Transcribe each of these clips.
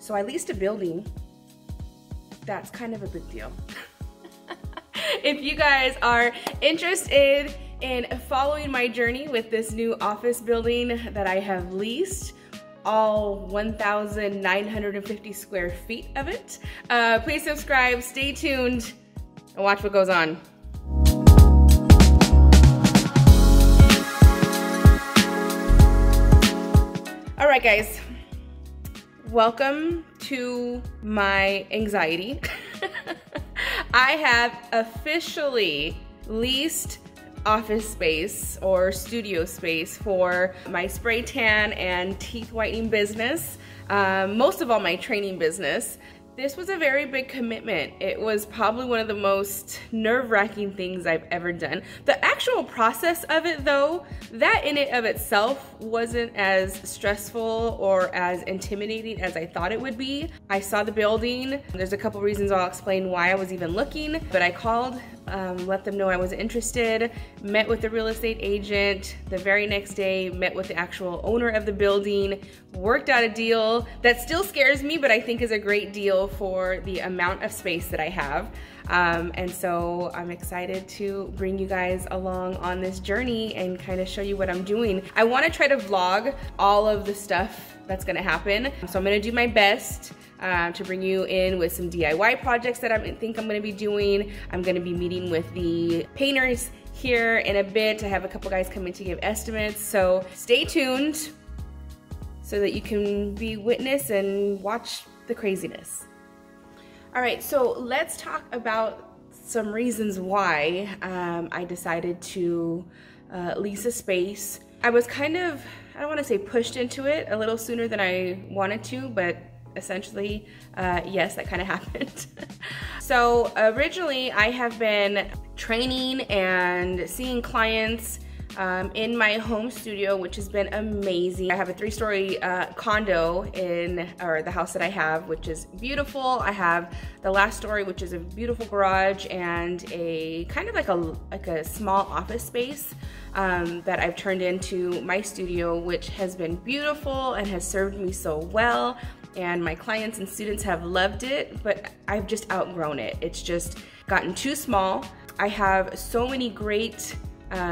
So I leased a building. That's kind of a big deal. If you guys are interested in following my journey with this new office building that I have leased, all 1,950 square feet of it, please subscribe, stay tuned, and watch what goes on. All right, guys, welcome to my anxiety. I have officially leased office space or studio space for my spray tan and teeth whitening business, most of all my training business. This was a very big commitment. It was probably one of the most nerve-wracking things I've ever done. The actual process of it though, that in and of itself wasn't as stressful or as intimidating as I thought it would be. I saw the building. There's a couple reasons I'll explain why I was even looking, but I called, let them know I was interested, met with the real estate agent. The very next day, met with the actual owner of the building, worked out a deal that still scares me, but I think is a great deal for the amount of space that I have. And so I'm excited to bring you guys along on this journey and kind of show you what I'm doing. I want to try to vlog all of the stuff that's going to happen. So I'm going to do my best to bring you in with some DIY projects that I think I'm going to be doing. I'm going to be meeting with the painters here in a bit. I have a couple guys coming to give estimates, so stay tuned so that you can be witness and watch the craziness. All right, so let's talk about some reasons why I decided to lease a space. I was kind of, I don't want to say pushed into it a little sooner than I wanted to, but essentially, yes, that kind of happened. So originally I have been training and seeing clients in my home studio, which has been amazing. I have a 3-story condo or the house that I have, which is beautiful. I have the last story, which is a beautiful garage and a kind of like a small office space that I've turned into my studio, which has been beautiful and has served me so well. And my clients and students have loved it, but I've just outgrown it. It's just gotten too small. I have so many great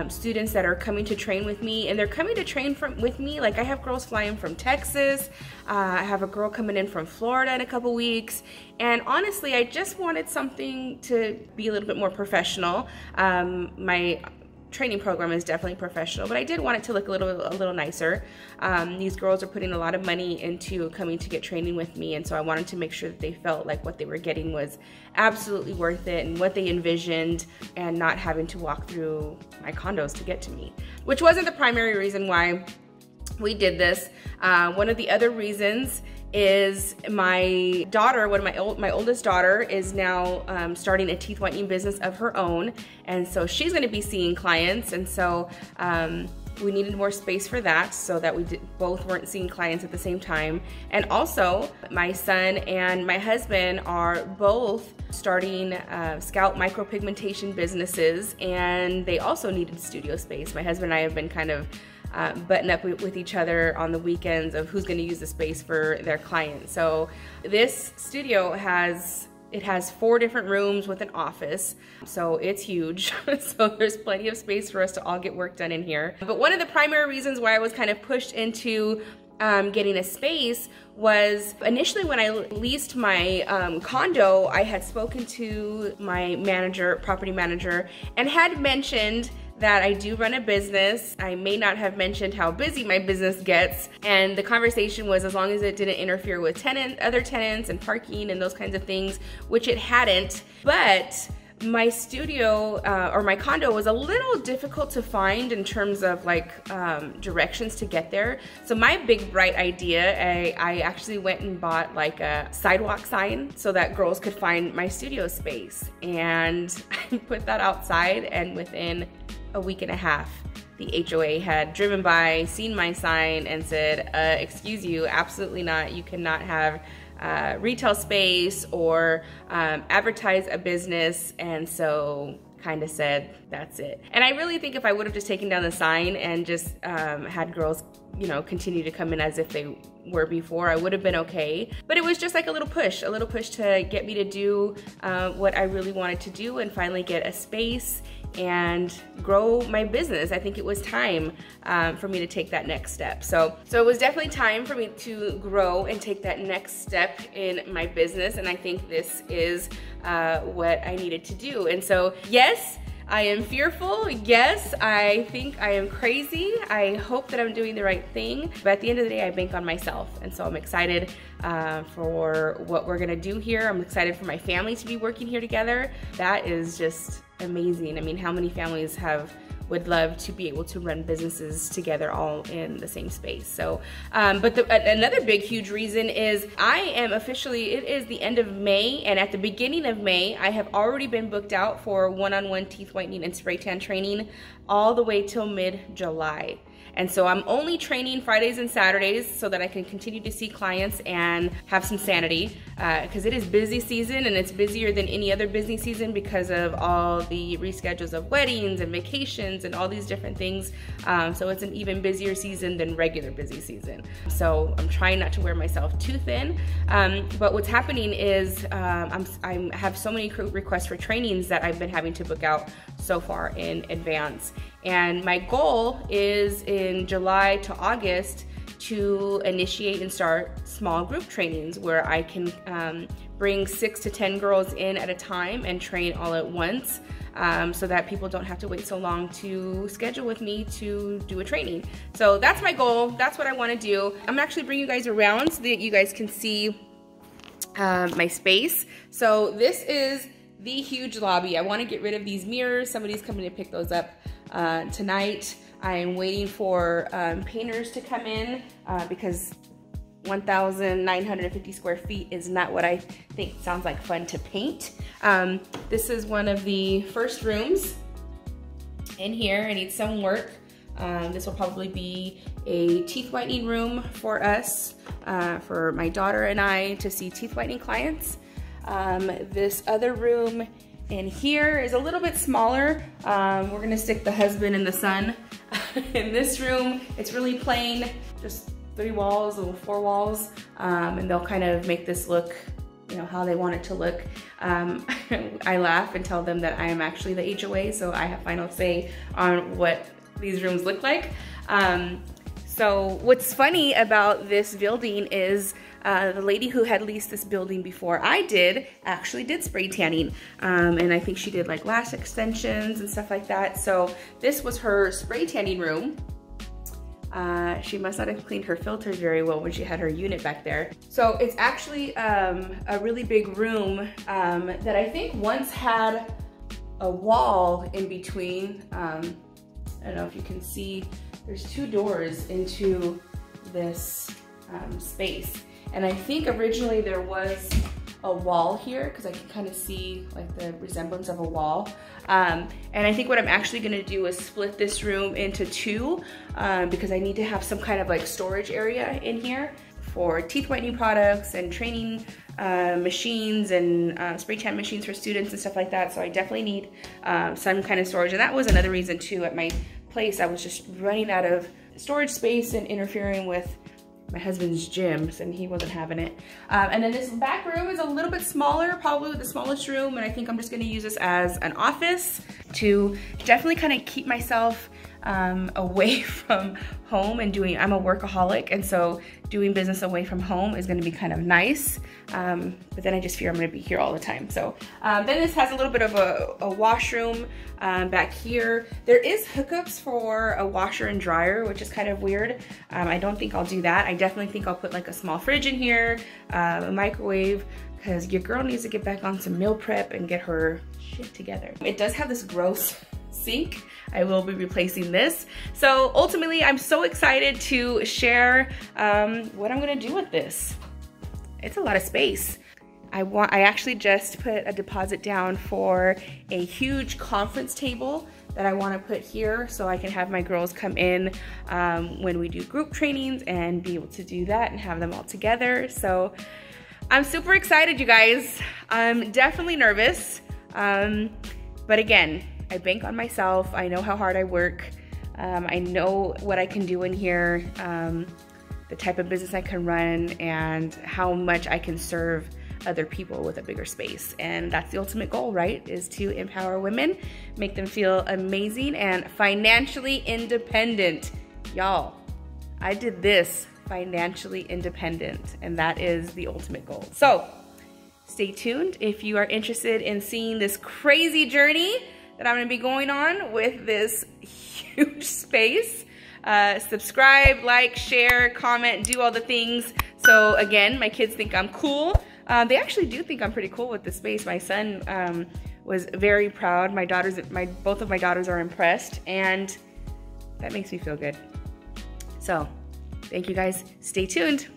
students that are coming to train with me, and they're coming to train with me. Like I have girls flying from Texas. I have a girl coming in from Florida in a couple weeks. And honestly, I just wanted something to be a little bit more professional. My training program is definitely professional, but I did want it to look a little nicer. These girls are putting a lot of money into coming to get training with me, and so I wanted to make sure that they felt like what they were getting was absolutely worth it and what they envisioned, and not having to walk through my condos to get to me, which wasn't the primary reason why we did this. One of the other reasons is my daughter, my oldest daughter is now starting a teeth whitening business of her own, and so she's going to be seeing clients, and so we needed more space for that so that we both weren't seeing clients at the same time. And also my son and my husband are both starting scalp micropigmentation businesses, and they also needed studio space. My husband and I have been kind of button up with each other on the weekends of who's going to use the space for their clients. So this studio has 4 different rooms with an office, so it's huge. So there's plenty of space for us to all get work done in here. But one of the primary reasons why I was kind of pushed into getting a space was initially when I leased my condo, I had spoken to my property manager, and had mentioned that I do run a business. I may not have mentioned how busy my business gets, and the conversation was as long as it didn't interfere with other tenants and parking and those kinds of things, which it hadn't. But my studio or my condo was a little difficult to find in terms of like directions to get there. So my big bright idea, I actually went and bought like a sidewalk sign so that girls could find my studio space, and I put that outside, and within a week and a half, the HOA had driven by, seen my sign, and said, excuse you, absolutely not. You cannot have retail space or advertise a business. And so kind of said, that's it. And I really think if I would have just taken down the sign and just had girls, you know, continue to come in as if they were before, I would have been okay. But it was just like a little push to get me to do what I really wanted to do and finally get a space and grow my business. I think it was time for me to take that next step. So it was definitely time for me to grow and take that next step in my business. And I think this is what I needed to do. And so, yes, I am fearful. Yes, I think I am crazy. I hope that I'm doing the right thing. But at the end of the day, I bank on myself. And so I'm excited for what we're gonna do here. I'm excited for my family to be working here together. That is just amazing. I mean, how many families would love to be able to run businesses together all in the same space. So, but another big, huge reason is I am officially, it is the end of May, and at the beginning of May, I have already been booked out for one-on-one teeth whitening and spray tan training all the way till mid-July. And so I'm only training Fridays and Saturdays so that I can continue to see clients and have some sanity, because it is busy season, and it's busier than any other busy season because of all the reschedules of weddings and vacations and all these different things. So it's an even busier season than regular busy season. So I'm trying not to wear myself too thin. But what's happening is I have so many requests for trainings that I've been having to book out so far in advance. And my goal is in July to August to initiate and start small group trainings where I can bring 6 to 10 girls in at a time and train all at once, so that people don't have to wait so long to schedule with me to do a training. So that's my goal. That's what I want to do. I'm actually bringing you guys around so that you guys can see my space. So this is the huge lobby. I want to get rid of these mirrors. Somebody's coming to pick those up tonight. I am waiting for painters to come in because 1,950 square feet is not what I think sounds like fun to paint. This is one of the first rooms in here. I need some work. This will probably be a teeth whitening room for us, for my daughter and I to see teeth whitening clients. This other room in here is a little bit smaller. We're gonna stick the husband and the son in this room. It's really plain, just 3 walls, little 4 walls, and they'll kind of make this look, you know, how they want it to look. I laugh and tell them that I am actually the HOA, so I have final say on what these rooms look like. So what's funny about this building is the lady who had leased this building before I did actually did spray tanning. And I think she did like lash extensions and stuff like that. So this was her spray tanning room. She must not have cleaned her filters very well when she had her unit back there. So it's actually a really big room that I think once had a wall in between. I don't know if you can see, there's 2 doors into this space. And I think originally there was a wall here because I can kind of see like the resemblance of a wall. And I think what I'm actually gonna do is split this room into 2 because I need to have some kind of like storage area in here for teeth whitening products and training machines and spray tan machines for students and stuff like that. So I definitely need some kind of storage. And that was another reason too, at my place, I was just running out of storage space and interfering with my husband's gym, and he wasn't having it. And then this back room is a little bit smaller, probably the smallest room, and I think I'm just gonna use this as an office to definitely kind of keep myself away from home and I'm a workaholic, and so doing business away from home is gonna be kind of nice. But then I just fear I'm gonna be here all the time. So then this has a little bit of a washroom back here. There is hookups for a washer and dryer, which is kind of weird. I don't think I'll do that. I definitely think I'll put like a small fridge in here, a microwave, because your girl needs to get back on some meal prep and get her shit together. It does have this gross sink. I will be replacing this. So ultimately, I'm so excited to share what I'm gonna do with this. It's a lot of space. I actually just put a deposit down for a huge conference table that I want to put here so I can have my girls come in when we do group trainings and be able to do that and have them all together. So I'm super excited, you guys. I'm definitely nervous. But again, I bank on myself. I know how hard I work. I know what I can do in here, the type of business I can run, and how much I can serve other people with a bigger space. And that's the ultimate goal, right? Is to empower women, make them feel amazing and financially independent. Y'all, I did this financially independent, and that is the ultimate goal. So stay tuned if you are interested in seeing this crazy journey that I'm gonna be going on with this huge space. Subscribe, like, share, comment, do all the things. So again, my kids think I'm cool. They actually do think I'm pretty cool with the space. My son was very proud. Both of my daughters are impressed, and that makes me feel good. So thank you guys. Stay tuned.